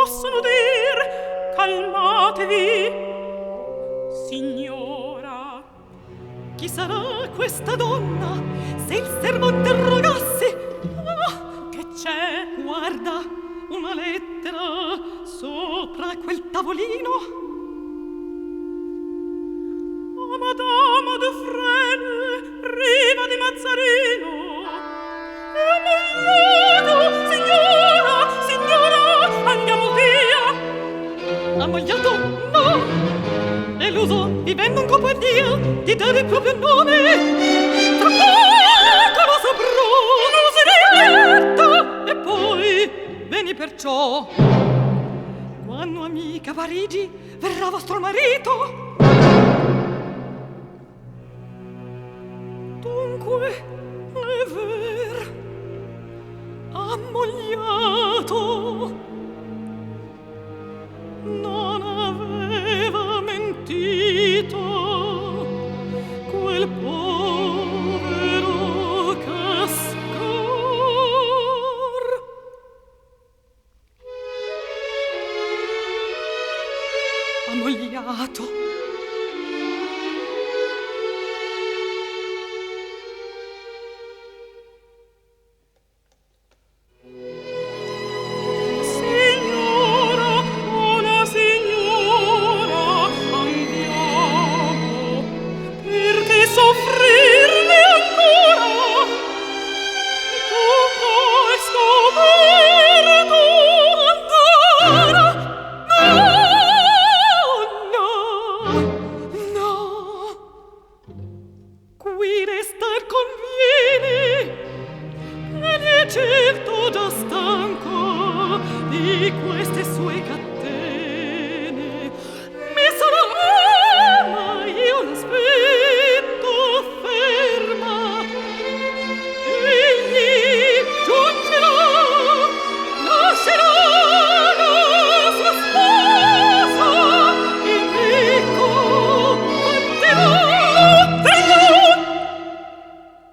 possono dir, calmatevi. Signora, chi sarà questa donna? Se il servo interrogassi. Che c'è? Guarda, una lettera sopra quel tavolino. Madama de Frene, riva di Mazzarino. Ammogliato, signora, andiamo via. Ammogliato? No! Deluso, vivendo un colpo e via, ti dare il proprio nome. Tra poco lo saprò, non si diletta. E poi, veni perciò. Quando amica a Parigi verrà vostro marito. Dunque, è ver, ammogliato, non aveva mentito quel povero Cascar. Ammogliato.